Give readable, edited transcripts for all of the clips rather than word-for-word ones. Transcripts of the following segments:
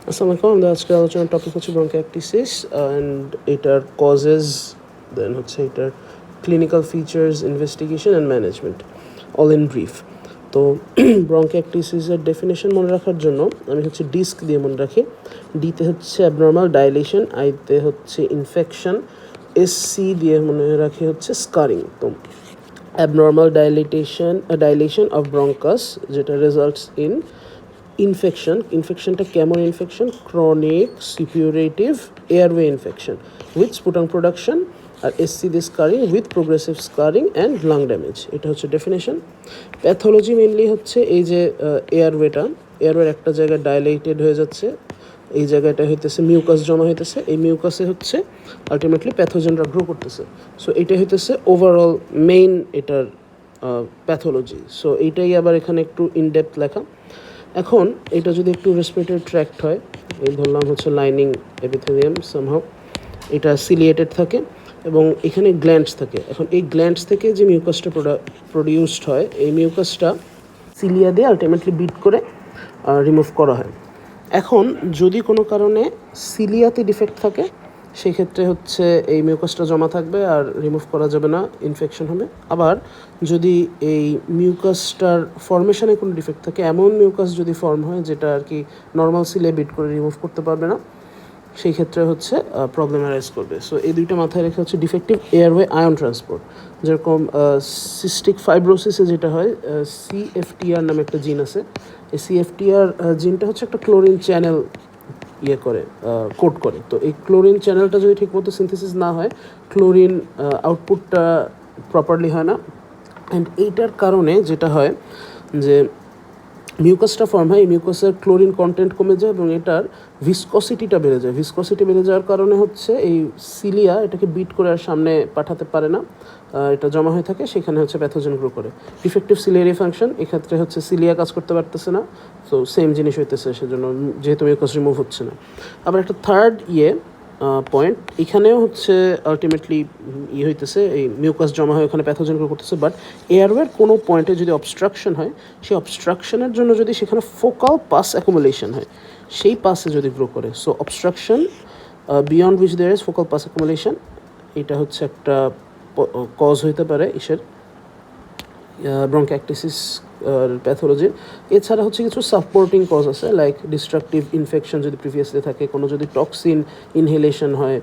আসসালামু আলাইকুম। আমাদের আজকের আলোচনার টপিক হচ্ছে ব্রঙ্কাইটিসিস অ্যান্ড এটার কজেস, দেন হচ্ছে এটার clinical features, investigation and management, all in brief. তো ব্রঙ্কাইটিসিসের ডেফিনেশন মনে রাখার জন্য আমি হচ্ছে ডিস্ক দিয়ে মনে রাখি। ডিতে হচ্ছে অ্যাবনর্মাল ডাইলেশন, আইতে হচ্ছে ইনফেকশন, এসসি দিয়ে মনে রাখি হচ্ছে স্কারিং। তো abnormal dilation of bronchus যেটা results in ইনফেকশনটা কেমন infection? Chronic suppurative airway infection with sputum production, আর এসসি দিয়ে scarring with progressive scarring and lung damage. এটা হচ্ছে ডেফিনেশন। প্যাথোলজি মেনলি হচ্ছে এই যে এয়ারওয়ের একটা জায়গায় ডাইলেটেড হয়ে যাচ্ছে, এই জায়গাটা হইতেছে মিউকাস জমা হইতেছে, এই মিউকাসে হচ্ছে আলটিমেটলি প্যাথোজেনরা গ্রো করতেছে। সো এইটা হইতেছে ওভারঅল মেইন এটার প্যাথোলজি। সো এইটাই আবার এখানে একটু ইনডেপথ লেখা। এখন এটা যদি একটু রেসপিরেটরি ট্র্যাক্ট হয়, এই ধরলাম হচ্ছে লাইনিং এপিথেলিয়াম সামহাউ, এটা সিলিয়েটেড থাকে এবং এখানে গ্ল্যান্ডস থাকে। এখন এই গ্ল্যান্ডস থেকে যে মিউকাসটা প্রডিউসড হয়, এই মিউকাসটা সিলিয়া দিয়ে আলটিমেটলি বিট করে রিমুভ করা হয়। এখন যদি কোনো কারণে সিলিয়াতে ডিফেক্ট থাকে, সেক্ষেত্রে হচ্ছে এই মিউকাসটা জমা থাকবে আর রিমুভ করা যাবে না, ইনফেকশন হবে। আবার যদি এই মিউকাসটার ফর্মেশনে কোনো ডিফেক্ট থাকে, এমন মিউকাস যদি ফর্ম হয় যেটা আর কি নর্মাল সিলিয়া বিট করে রিমুভ করতে পারবে না, সেই ক্ষেত্রে হচ্ছে প্রবলেম অ্যারাইজ করবে। সো এই দুইটা মাথায় রেখে হচ্ছে ডিফেক্টিভ এয়ারওয়ে আয়ন ট্রান্সপোর্ট, যেরকম সিস্টিক ফাইব্রোসিসে যেটা হয়, সিএফটিআর নামে একটা জিন আছে। এই সিএফটিআর জিনটা হচ্ছে একটা ক্লোরিন চ্যানেল কোড করে। তো এই ক্লোরিন চ্যানেলটা যদি ঠিকমতো সিনথেসিস না হয়, ক্লোরিন আউটপুটটা প্রপারলি হয় না। অ্যান্ড এইটার কারণে যেটা হয় যে মিউকাসটা ফর্ম হয়, এই মিউকাসের ক্লোরিন কন্টেন্ট কমে যায় এবং এটার ভিসকসিটিটা বেড়ে যায়। ভিসকসিটি বেড়ে যাওয়ার কারণে হচ্ছে এই সিলিয়া এটাকে বিট করে আর সামনে পাঠাতে পারে না, এটা জমা হয়ে থাকে, সেখানে হচ্ছে প্যাথোজেন গ্রো করে। ডিফেক্টিভ সিলিয়ারি ফাংশন, এক্ষেত্রে হচ্ছে সিলিয়া কাজ করতে পারতেছে না, তো সেম জিনিস হইতেছে, সেজন্য যেহেতু মিউকাস রিমুভ হচ্ছে না। আবার একটা থার্ড পয়েন্ট, এখানেও হচ্ছে আলটিমেটলি হইতেছে, এই মিউকাস জমা হয়ে ওখানে প্যাথোজেন গ্রো করতেছে। বাট এয়ারওয়ের কোনো পয়েন্টে যদি অবস্ট্রাকশন হয়, সেই অবস্ট্রাকশনের জন্য যদি সেখানে ফোকাল পাস অ্যাকুমুলেশন হয়, সেই পাসে যদি গ্রো করে, so obstruction beyond which there is focal pus accumulation, এটা হচ্ছে একটা কজ হইতে পারে ইসের ব্রঙ্কাইটিসিস প্যাথোলজির। এছাড়া হচ্ছে কিছু সাপোর্টিং কজ আছে, লাইক ডিস্ট্রাকটিভ ইনফেকশন যদি প্রিভিয়াসলি থাকে, কোনো যদি টক্সিন ইনহেলেশন হয়,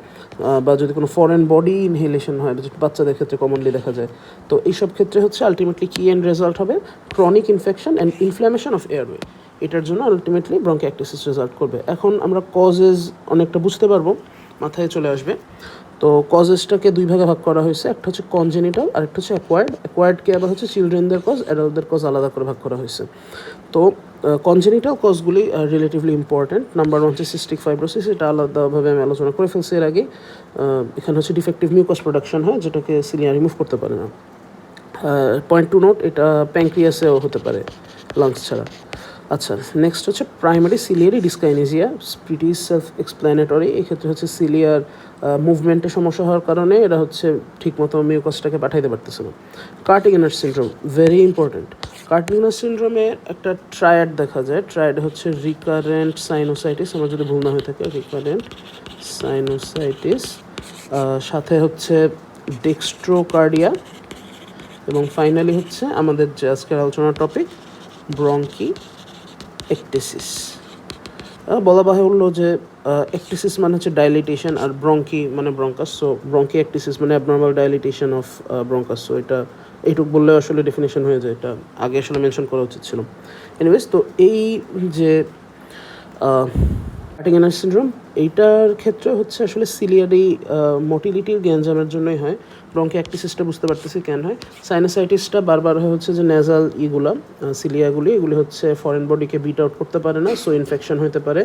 বা যদি কোনো ফরেন বডি ইনহেলেশন হয়, যেটা বাচ্চাদের ক্ষেত্রে কমনলি দেখা যায়। তো এইসব ক্ষেত্রে হচ্ছে আলটিমেটলি কি এন্ড রেজাল্ট হবে? Chronic infection and inflammation of airway. এটার জন্য আলটিমেটলি ব্রঙ্কাইটিসিস রেজাল্ট করবে। এখন আমরা কজেস অনেকটা বুঝতে পারবো, মাথায় চলে আসবে। তো কজেসটাকে দুই ভাগে ভাগ করা হয়েছে, একটা হচ্ছে কনজেনিটাল আর একটা হচ্ছে অ্যাকোয়ার্ডকে আবার হচ্ছে চিলড্রেনদের কজ, অ্যাডাল্টদের কজ আলাদা করে ভাগ করা হয়েছে। তো কনজেনিটাল কজগুলি রিলেটিভলি ইম্পর্ট্যান্ট। নাম্বার 1 হচ্ছে সিস্টিক ফাইব্রোসিস, এটা আলাদাভাবে আমি আলোচনা করে ফেলছি এর আগে। এখানে হচ্ছে ডিফেক্টিভ মিউকাস প্রোডাকশন হয়, যেটাকে সিলিয়া রিমুভ করতে পারে না। পয়েন্ট টু নোট, এটা প্যাঙ্ক্রিয়াসেও হতে পারে, লাংস ছাড়া। আচ্ছা, নেক্সট হচ্ছে প্রাইমারি সিলিয়ারি ডিসকাইনেজিয়া, প্রিটি সেলফ এক্সপ্ল্যানেটরি। এক্ষেত্রে হচ্ছে সিলিয়ার মুভমেন্টে সমস্যা হওয়ার কারণে এরা হচ্ছে ঠিকমতো মিউকাসটাকে পাঠাইতে পারতেছে না। কার্টিগেনার সিনড্রোম, ভেরি ইম্পর্ট্যান্ট। কার্টিগেনার সিনড্রোমে একটা ট্রায়াড দেখা যায়। ট্রায়াড হচ্ছে রিকারেন্ট সাইনোসাইটিস, আমার যদি ভুল না হয়ে থাকে, রিকারেন্ট সাইনোসাইটিস, সাথে হচ্ছে ডেক্সট্রোকার্ডিয়া, এবং ফাইনালি হচ্ছে আমাদের যে আজকের আলোচনার টপিক ব্রঙ্কিএকটিসিস। বলা বাহুল্য যে একটিসিস মানে হচ্ছে ডাইলিটেশন, আর ব্রঙ্কি মানে ব্রঙ্কাস। সো ব্রঙ্কিএকটিসিস মানে অ্যাবনর্মাল ডাইলিটেশন অফ ব্রঙ্কাস। সো এটা এইটুকু বললে আসলে ডেফিনেশন হয়ে যায়, এটা আগে আসলে মেনশন করা উচিত ছিল। এনিওয়েজ, তো এই যে কার্টিগেনার সিনড্রোম, এইটার ক্ষেত্রে হচ্ছে আসলে সিলিয়ারি মোটিলিটির গ্যাঞ্জামের জন্যই হয়। ব্রঙ্কিএকটিসিসটা বুঝতে পারতেছি কেন হয়। সাইনোসাইটিসটা বারবার হচ্ছে যে নেজাল সিলিয়াগুলি, এগুলি হচ্ছে ফরেন বডিকে বিট আউট করতে পারে না, সো ইনফেকশন হতে পারে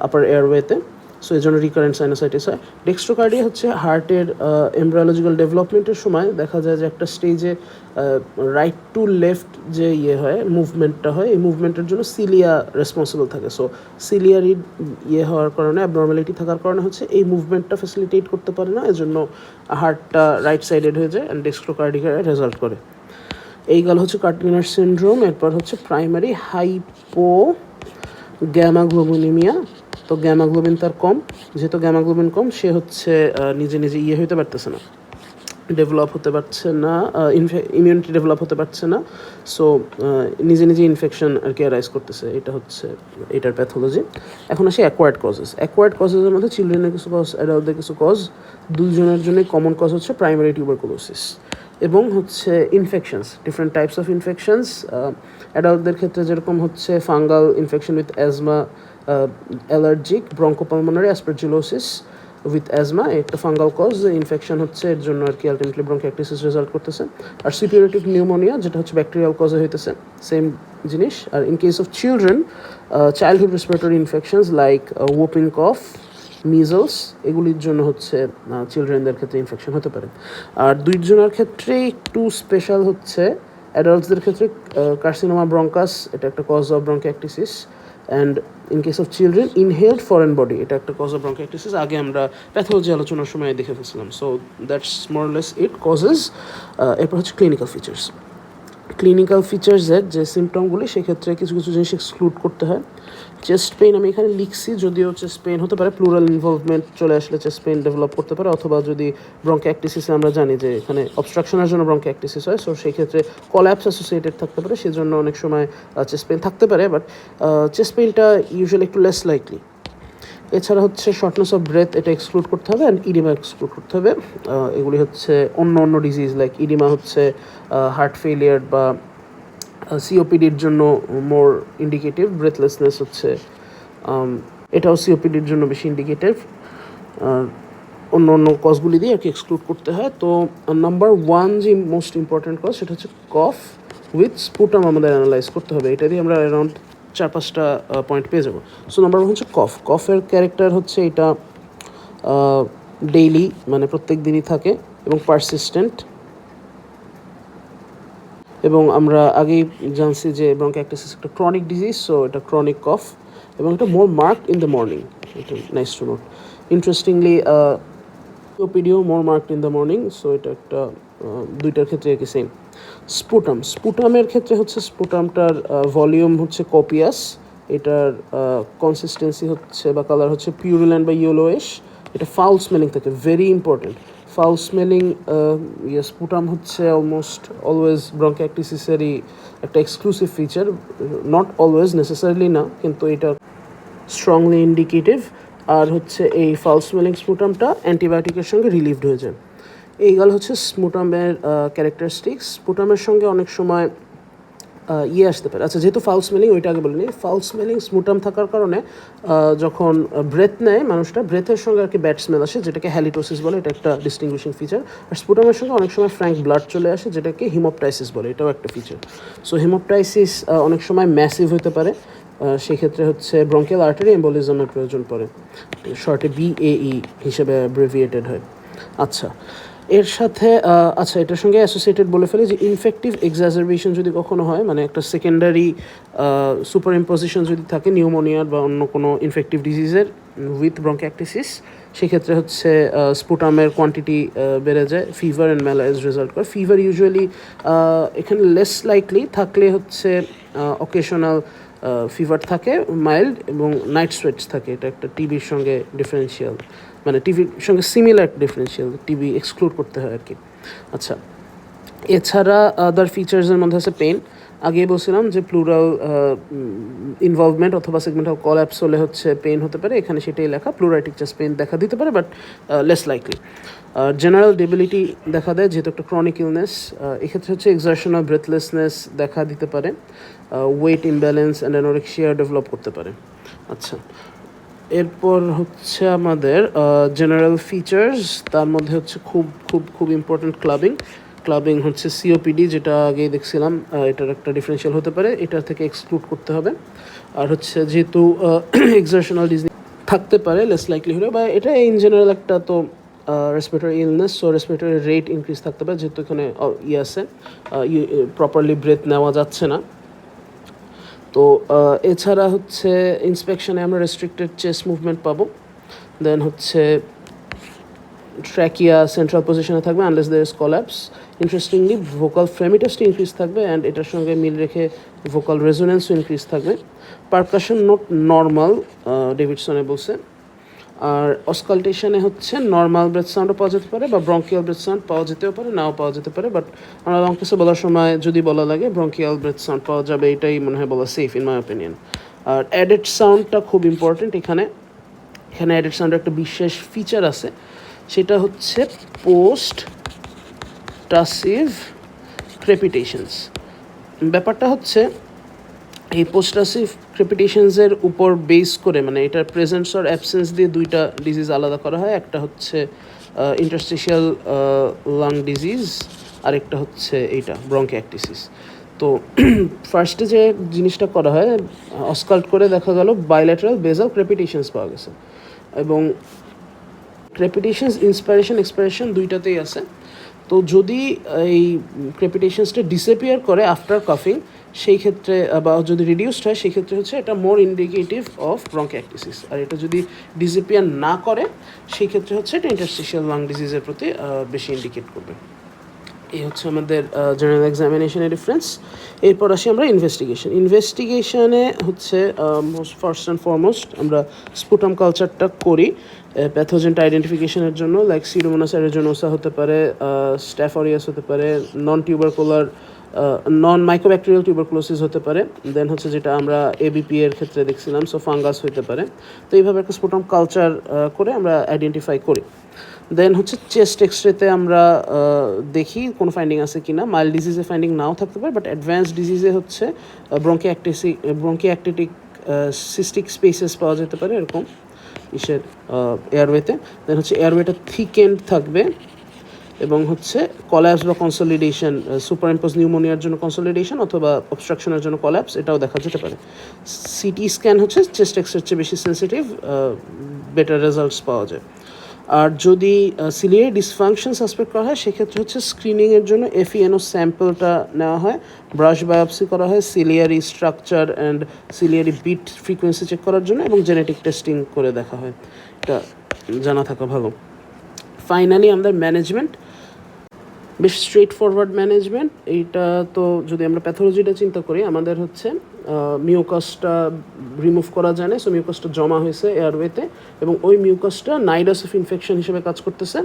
আপার এয়ারওয়েতে, সো এই জন্য রিকারেন্ট সাইনোসাইটিস হয়। ডেক্সট্রোকার্ডিয়া হচ্ছে হার্টের এমব্রায়োলজিক্যাল ডেভেলপমেন্টের সময় দেখা যায় যে একটা স্টেজে রাইট টু লেফট যে মুভমেন্টটা হয়, এই মুভমেন্টের জন্য সিলিয়া রেসপন্সিবল থাকে। সো সিলিয়ারি হওয়ার কারণে, অ্যাবনর্মালিটি থাকার কারণে হচ্ছে এই মুভমেন্টটা ফ্যাসিলিটেট করতে পারে না, এজন্য হার্টটা রাইট সাইডেড হয়ে যায় অ্যান্ড ডেক্সট্রোকার্ডিয়া রেজাল্ট করে। এই গেল হচ্ছে কার্টিগেনার সিনড্রোম। এরপর হচ্ছে প্রাইমারি হাইপো গ্যামাগ্লোবুলিমিয়া, তো গ্যামাগ্লোবিন তার কম, যেহেতু গ্যামাগ্লোবিন কম সে হচ্ছে নিজে নিজে হইতে পারতেছে না, ডেভেলপ হতে পারছে না, ইমিউনিটি ডেভেলপ হতে পারছে না, সো নিজে নিজে ইনফেকশন আর কি অ্যারাইজ করতেছে। এটা হচ্ছে এটার প্যাথোলজি। এখন আসি অ্যাকোয়ার্ড কজেস। অ্যাকোয়ার্ড কজেসের মধ্যে চিলড্রেনের কিছু কজ, অ্যাডাল্টদের কিছু কজ। দুজনের জন্যই কমন কজ হচ্ছে প্রাইমারি টিউবারকুলোসিস এবং হচ্ছে infections, different types of infections. অ্যাডাল্টদের ক্ষেত্রে যেরকম হচ্ছে fungal infection with asthma, allergic bronchopulmonary aspergillosis with asthma, একটা ফাঙ্গাল কজ, ইনফেকশন হচ্ছে এর জন্য আর কি আলটিমেটলি ব্রঙ্কিয়াক্টিসিস রেজাল্ট করতেছে। আর সিপিউরেটিক নিউমোনিয়া যেটা হচ্ছে ব্যাকটেরিয়াল কজে হইতেছে, সেম জিনিস। আর in case of children, childhood respiratory infections like whooping cough, measles, এগুলির জন্য হচ্ছে চিলড্রেনদের ক্ষেত্রে ইনফেকশন হতে পারে। আর দুইজনের ক্ষেত্রে একটু স্পেশাল হচ্ছে অ্যাডাল্টসদের ক্ষেত্রে কার্সিনোমা ব্রঙ্কাস, এটা একটা cause of bronchiectasis. And in case of children inhaled foreign body, এটা একটা কজ অফ ব্রঙ্কিয়াক্টিসিস, আগে আমরা প্যাথোলজি আলোচনার সময় দেখে ফেলছিলাম। So that's more less it causes. এরপর হচ্ছে ক্লিনিক্যাল ফিচার্স। ক্লিনিক্যাল ফিচার্সের যে সিমটমগুলি সেক্ষেত্রে কিছু কিছু জিনিস এক্সক্লুড করতে হয়। চেস্ট পেইন আমি এখানে লিখছি, যদিও চেস্ট পেইন হতে পারে, প্লুরাল ইনভলভমেন্ট চলে আসলে চেস্ট পেইন ডেভেলপ করতে পারে, অথবা যদি ব্রঙ্কিয়াক্টিসিসে আমরা জানি যে এখানে অবস্ট্রাকশনের জন্য ব্রঙ্কিয়াক্টিসিস হয়, সো সেই ক্ষেত্রে কল্যাপস অ্যাসোসিয়েটেড থাকতে পারে, সেজন্য অনেক সময় চেস্ট পেইন থাকতে পারে, বাট চেস্ট পেইনটা ইউজুয়ালি একটু লেস লাইকলি। এছাড়া হচ্ছে শর্টনেস অফ ব্রেথ, এটা এক্সক্লুড করতে হবে, অ্যান্ড ইডিমা এক্সক্লুড করতে হবে। এগুলি হচ্ছে অন্য অন্য ডিজিজ, লাইক ইডিমা হচ্ছে হার্ট ফেলিয়ার বা সিওপিডির জন্য মোর ইন্ডিকেটিভ, ব্রেথলেসনেস হচ্ছে এটাও সিওপিডির জন্য বেশি ইন্ডিকেটিভ। অন্য অন্য কজগুলি দিয়ে আর কি এক্সক্লুড করতে হয়। তো নাম্বার ওয়ান যে মোস্ট ইম্পর্ট্যান্ট কজ সেটা হচ্ছে কফ উইথ স্পুটাম আমাদের অ্যানালাইজ করতে হবে। এটা দিয়ে আমরা অ্যারাউন্ড 4-5টা পয়েন্ট পেয়ে যাবো। সো নাম্বার ওয়ান হচ্ছে কফ। কফের ক্যারেক্টার হচ্ছে এটা ডেইলি, মানে প্রত্যেক দিনই থাকে এবং পারসিস্টেন্ট, এবং আমরা আগেই জানছি যে ব্রঙ্কিয়াক্টিসিস একটা ক্রনিক ডিজিজ, সো এটা ক্রনিক কফ, এবং এটা more marked in the morning. এটা নাইস টু নোট। ইন্টারেস্টিংলি সিওপিডিও more marked in the morning, so এটা একটা দুইটার ক্ষেত্রে কি সেম। স্পুটাম, স্পুটামের ক্ষেত্রে হচ্ছে স্পুটামটার ভলিউম হচ্ছে কপিয়াস, এটার কনসিস্টেন্সি হচ্ছে বা কালার হচ্ছে পিউরিল্যান্ড বা ইয়েলোইশ, এটা ফাউল স্মেলিং থাকে, very important. Foul smelling sputum হচ্ছে অলমোস্ট অলওয়েজ ব্রঙ্কিয়াক্টিসিসেরই একটা exclusive feature, not always necessarily না, কিন্তু এটা স্ট্রংলি ইন্ডিকেটিভ। আর হচ্ছে এই ফাউল স্মেলিং স্পুটামটা অ্যান্টিবায়োটিকের সঙ্গে রিলিভড হয়ে যায়। এইগুলো হচ্ছে স্পুটামের ক্যারেক্টারিস্টিক্স। স্পুটামের সঙ্গে অনেক সময় আসতে পারে। আচ্ছা, যেহেতু ফাউল স্মেলিং, ওইটা আগে বলিনি, ফাউল স্মেলিং স্পুটাম থাকার কারণে যখন ব্রেথ নেয় মানুষটা, ব্রেথের সঙ্গে আর কি ব্যাড স্মেল আসে, যেটাকে হ্যালিটোসিস বলে, এটা একটা ডিস্টিংগুইশিং ফিচার। আর স্পুটামের সঙ্গে অনেক সময় ফ্র্যাঙ্ক ব্লাড চলে আসে, যেটাকে হিমোপটাইসিস বলে, এটাও একটা ফিচার। সো হিমোপটাইসিস অনেক সময় ম্যাসিভ হতে পারে, সেক্ষেত্রে হচ্ছে ব্রঙ্কিয়াল আর্টারি এম্বোলিজমের প্রয়োজন পড়ে, শর্টে BAE হিসেবে অ্যাব্রিভিয়েটেড হয়। আচ্ছা, এর সাথে আচ্ছা এটার সঙ্গে অ্যাসোসিয়েটেড বলে ফেলি যে ইনফেক্টিভ এক্সাজারবেশন যদি কখনো হয়, মানে একটা সেকেন্ডারি সুপার ইম্পোজিশন যদি থাকে নিউমোনিয়ার বা অন্য কোনো ইনফেক্টিভ ডিজিজের উইথ ব্রঙ্কিয়াক্টিসিস, সেক্ষেত্রে হচ্ছে স্পুটামের কোয়ান্টিটি বেড়ে যায়, ফিভার অ্যান্ড ম্যালাইজ রেজাল্ট করে। ফিভার ইউজুয়ালি এখানে লেস লাইকলি, থাকলে হচ্ছে অকেশনাল ফিভার থাকে মাইল্ড, এবং নাইট সোয়েটস থাকে, এটা একটা টিবির সঙ্গে ডিফারেন্সিয়াল, মানে টিভির সঙ্গে সিমিলার ডিফারেন্সিয়াল, টিবি এক্সক্লুড করতে হয় আর কি। আচ্ছা, এছাড়া আদার ফিচার্সের মধ্যে আছে পেইন। আগে বলছিলাম যে প্লুরাল ইনভলভমেন্ট অথবা সেগমেন্টাল কলাপস হলে হচ্ছে পেইন হতে পারে, এখানে সেটাই লেখা, প্লুরাইটিক চেস্ট পেইন দেখা দিতে পারে, but less likely. General debility দেখা দেয়, যেহেতু একটা ক্রনিক ইলনেস, এক্ষেত্রে হচ্ছে এক্সারশনাল ব্রেথলেসনেস দেখা দিতে পারে, weight imbalance and anorexia develop করতে পারে। আচ্ছা, এরপর হচ্ছে আমাদের জেনারেল ফিচার্স, তার মধ্যে হচ্ছে খুব খুব খুব ইম্পর্ট্যান্ট ক্লাবিং। ক্লাবিং হচ্ছে সিওপিডি, যেটা আগেই দেখছিলাম, এটার একটা ডিফারেন্সিয়াল হতে পারে, এটা থেকে এক্সক্লুড করতে হবে। আর হচ্ছে যেহেতু এক্সারশনাল ডিজিজ থাকতে পারে লেস লাইকলি হলে, বা এটা ইন জেনারেল একটা তো respiratory illness, so respiratory rate increase থাকতে পারে, যেহেতু এখানে আছে প্রপারলি ব্রেথ নেওয়া যাচ্ছে না। তো এছাড়া হচ্ছে ইন্সপেকশনে আমরা রেস্ট্রিক্টেড চেস্ট মুভমেন্ট পাবো, দেন হচ্ছে ট্র্যাকিয়া সেন্ট্রাল পজিশনে থাকবে unless there is collapse. Interestingly vocal ফ্রেমিটাসটি ইনক্রিজ থাকবে অ্যান্ড এটার সঙ্গে মিল রেখে ভোকাল রেজোনেন্সও ইনক্রিজ থাকবে। পারকাশন নোট নর্মাল ডেভিডসনে বলছে। আর অসকালটেশনে হচ্ছে নর্মাল ব্রেথ সাউন্ডও পাওয়া যেতে পারে বা ব্রঙ্কিয়াল ব্রেথ সাউন্ড পাওয়া যেতেও পারে, নাও পাওয়া যেতে পারে, বাট আমরা লং কেসে বলার সময় যদি বলা লাগে ব্রঙ্কিয়াল ব্রেথ সাউন্ড পাওয়া যাবে, এটাই মনে হয় বলা সেফ ইন মাই অপিনিয়ন। আর অ্যাডেড সাউন্ডটা খুব ইম্পর্টেন্ট। এখানে অ্যাডেড সাউন্ডের একটা বিশেষ ফিচার আছে, সেটা হচ্ছে পোস্ট টাসিভ ক্রেপিটেশনস। ব্যাপারটা হচ্ছে এই পোস্টাসিভ ক্রেপিটেশনসের উপর বেস করে, মানে এটার প্রেজেন্স আর অ্যাবসেন্স দিয়ে দুইটা ডিজিজ আলাদা করা হয়। একটা হচ্ছে ইন্টারস্টিশিয়াল লাং ডিজিজ, আরেকটা হচ্ছে এইটা ব্রঙ্কিয়াক্টিসিস। তো ফার্স্টে যে জিনিসটা করা হয়, অসকাল্ট করে দেখা গেল বাইল্যাটারাল বেজাল ক্রেপিটেশনস পাওয়া গেছে, এবং ক্রেপিটেশনস ইন্সপাইরেশন এক্সপাইরেশন দুইটাতেই আছে। তো যদি এই ক্রেপিটেশনসটা ডিসঅ্যাপিয়ার করে আফটার কাফিং, সেই ক্ষেত্রে বা যদি রিডিউসড হয়, সেই ক্ষেত্রে হচ্ছে এটা মোর ইন্ডিকেটিভ অফ ব্রঙ্কিয়াক্টিসিস। আর এটা যদি ডিসঅ্যাপিয়ার না করে, সেই ক্ষেত্রে হচ্ছে এটা ইন্টারস্টিশিয়াল লাং ডিজিজের প্রতি বেশি ইন্ডিকেট করবে। এই হচ্ছে আমাদের জেনারেল এক্সামিনেশনের ডিফারেন্স। এরপর আসি আমরা ইনভেস্টিগেশনে হচ্ছে ফার্স্ট অ্যান্ড ফরমোস্ট আমরা স্পুটাম কালচারটা করি প্যাথোজেনটা আইডেন্টিফিকেশনের জন্য, লাইক সিডোমোনাস অ্যারেজিনোসা হতে পারে, স্ট্যাফ অরিয়াস হতে পারে, নন মাইক্রোব্যাকটেরিয়াল টিউবারকুলোসিস হতে পারে, দেন হচ্ছে যেটা আমরা এবিপি এর ক্ষেত্রে দেখছিলাম, সো ফাঙ্গাস হতে পারে। তো এইভাবে একটা স্পুটাম কালচার করে আমরা আইডেন্টিফাই করি। দেন হচ্ছে চেস্ট এক্সরেতে আমরা দেখি কোনো ফাইন্ডিং আছে কি না। মাইল্ড ডিজিজে ফাইন্ডিং নাও থাকতে পারে, বাট অ্যাডভান্স ডিজিজে হচ্ছে ব্রঙ্কিয়াক্টিটিক সিস্টিক স্পেসেস পাওয়া যেতে পারে এরকম ইসের এয়ারওয়েতে। দেন হচ্ছে এয়ারওয়েটা থিকেন্ড থাকবে, এবং হচ্ছে কলাপস বা কনসলিডেশন, সুপারইম্পোজ নিউমোনিয়ার জন্য কনসলিডেশন অথবা অবস্ট্রাকশনের জন্য কলাপস, এটাও দেখা যেতে পারে। সিটি স্ক্যান হচ্ছে চেস্ট এক্সরের চেয়ে বেশি সেন্সিটিভ, বেটার রেজাল্টস পাওয়া যায়। আর যদি সিলিয়ারি ডিসফাংশন সাসপেক্ট করা হয়, সেক্ষেত্রে হচ্ছে স্ক্রিনিংয়ের জন্য এফইএনও স্যাম্পলটা নেওয়া হয়, ব্রাশ বায়োপসি করা হয় ciliary structure and ciliary beat frequency check করার জন্য, এবং জেনেটিক টেস্টিং করে দেখা হয়। এটা জানা থাকা ভালো। ফাইনালি আমাদের ম্যানেজমেন্ট, বেশ স্ট্রেট ফরওয়ার্ড ম্যানেজমেন্ট। এইটা তো যদি আমরা প্যাথোলজিটা চিন্তা করি, আমাদের হচ্ছে মিউকাসটা রিমুভ করা যায় না, সো মিউকাসটা জমা হয়েছে এয়ারওয়েতে, এবং ওই মিউকাসটা নাইডাস অফ ইনফেকশন হিসেবে কাজ করতেছে,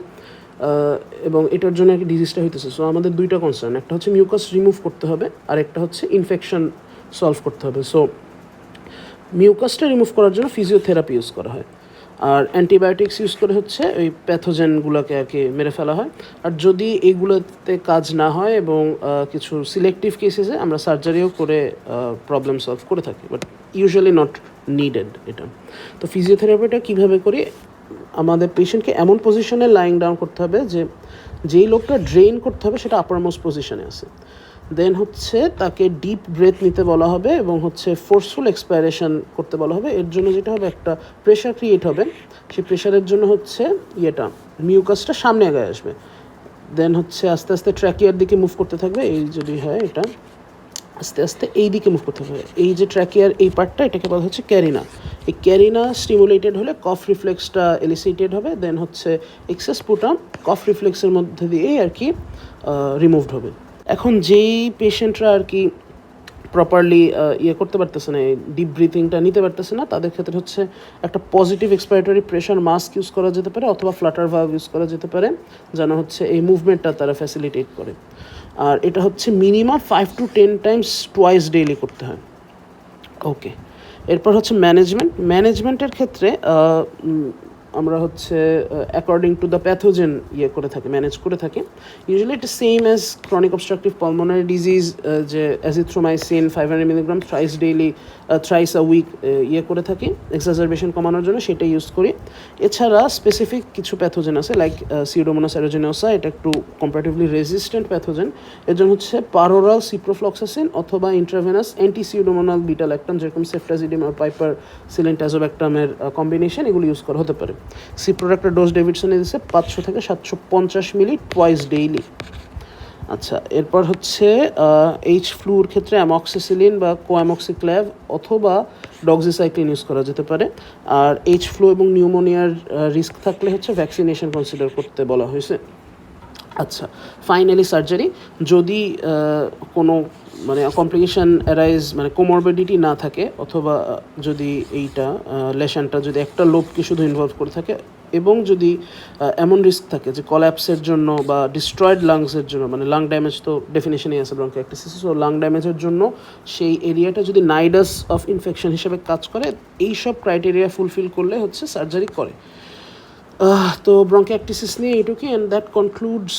এবং এটার জন্য একটা ডিজিজটা হইতেছে। সো আমাদের দুইটা কনসার্ন, একটা হচ্ছে মিউকাস রিমুভ করতে হবে, আর একটা হচ্ছে ইনফেকশন সলভ করতে হবে। সো মিউকাসটা রিমুভ করার জন্য ফিজিওথেরাপি ইউজ করা হয়, আর অ্যান্টিবায়োটিক্স ইউজ করে হচ্ছে ওই প্যাথোজেনগুলোকে আর কি মেরে ফেলা হয়। আর যদি এইগুলোতে কাজ না হয় এবং কিছু সিলেক্টিভ কেসেসে আমরা সার্জারিও করে প্রবলেম সলভ করে থাকি, বাট ইউজুয়ালি নট নিডেড এটা। তো ফিজিওথেরাপিটা কীভাবে করি, আমাদের পেশেন্টকে এমন পজিশনে লাইং ডাউন করতে হবে যে যেই লোকটা ড্রেন করতে হবে সেটা আপার মোস্ট পজিশনে আছে। দেন হচ্ছে তাকে ডিপ ব্রেথ নিতে বলা হবে, এবং হচ্ছে ফোর্সফুল এক্সপাইরেশন করতে বলা হবে। এর জন্য যেটা হবে, একটা প্রেশার ক্রিয়েট হবে, সেই প্রেশারের জন্য হচ্ছে মিউকাসটা সামনে আগে আসবে। দেন হচ্ছে আস্তে আস্তে ট্র্যাকিয়ার দিকে মুভ করতে থাকবে, এই যদি হয় এটা আস্তে আস্তে এই দিকে মুভ করতে হবে। এই যে ট্র্যাকিয়ার এই পার্টটা, এটাকে বলা হচ্ছে ক্যারিনা। এই ক্যারিনা স্টিমুলেটেড হলে কফ রিফ্লেক্সটা এলিসিটেড হবে, দেন হচ্ছে এক্সেস স্পুটাম কফ রিফ্লেক্সের মধ্যে দিয়ে আর কি রিমুভড হবে। এখন যেই পেশেন্টরা আর কি প্রপারলি করতে পারতেছে না, এই ডিপ ব্রিথিংটা নিতে পারতেছে না, তাদের ক্ষেত্রে হচ্ছে একটা পজিটিভ এক্সপাইরেটরি প্রেশার মাস্ক ইউজ করা যেতে পারে, অথবা ফ্লাটার ভালভ ইউজ করা যেতে পারে, যেন হচ্ছে এই মুভমেন্টটা তারা ফ্যাসিলিটেট করে। আর এটা হচ্ছে minimum 5 to 10 Times twice daily করতে হয়। ওকে, এরপর হচ্ছে ম্যানেজমেন্টের ক্ষেত্রে আমরা হচ্ছে অ্যাকর্ডিং টু দ্য প্যাথোজেন করে থাকি, ম্যানেজ করে থাকি। ইউজুয়ালি এটা same as chronic obstructive pulmonary disease, যে azithromycin 500 milligram thrice a week করে থাকি এক্সাজারবেশন কমানোর জন্য, সেটা ইউজ করি। এছাড়া স্পেসিফিক কিছু প্যাথোজেন আছে, লাইক সিউডোমোনাস অ্যারোজিনোসা, এটা একটু কম্পারেটিভলি রেজিস্ট্যান্ট প্যাথোজেন। এর জন্য হচ্ছে পারোরাল সিপ্রোফ্লক্সাসিন অথবা ইন্ট্রাভেনাস অ্যান্টি সিউডোমোনাল বিটা ল্যাকটাম, যেরকম সেফটাজিডিম আর পাইপার সিলেন্টাজোব্যাক্টামের কম্বিনেশন, এগুলো ইউজ করা হতে পারে। সিপ্রোর একটা ডোজ ডেভিডসনে দিচ্ছে 500 থেকে 750 মিলি টোয়াইস ডেইলি। আচ্ছা, এরপর হচ্ছে এইচ ফ্লুর ক্ষেত্রে অ্যামক্সিসিলিন বা কোঅ্যামক্সিক্ল্যাভ অথবা ডক্সিসাইক্লিন ইউজ করা যেতে পারে। আর এইচ ফ্লু এবং নিউমোনিয়ার রিস্ক থাকলে হচ্ছে ভ্যাকসিনেশন কনসিডার করতে বলা হয়েছে। আচ্ছা, ফাইনালি সার্জারি যদি কোনো মানে কমপ্লিকেশান অ্যারাইজ মানে কোমরবিডিটি না থাকে, অথবা যদি এইটা লেশনটা যদি একটা লোবকে শুধু ইনভলভ করে থাকে, এবং যদি এমন রিস্ক থাকে যে কল্যাপসের জন্য বা ডিস্ট্রয়েড লাংসের জন্য, মানে লাং ড্যামেজ তো ডেফিনেশনই আছে ব্রঙ্কিওএক্টাসিস, সো লাং ড্যামেজের জন্য সেই এরিয়াটা যদি নাইডাস অফ ইনফেকশন হিসেবে কাজ করে, এইসব ক্রাইটেরিয়া ফুলফিল করলে হচ্ছে সার্জারি করে। তো bronchiectasis নিয়ে এটুকুই, and that concludes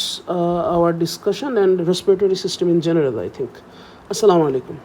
our discussion and respiratory system in general, I think. Assalamu alaikum.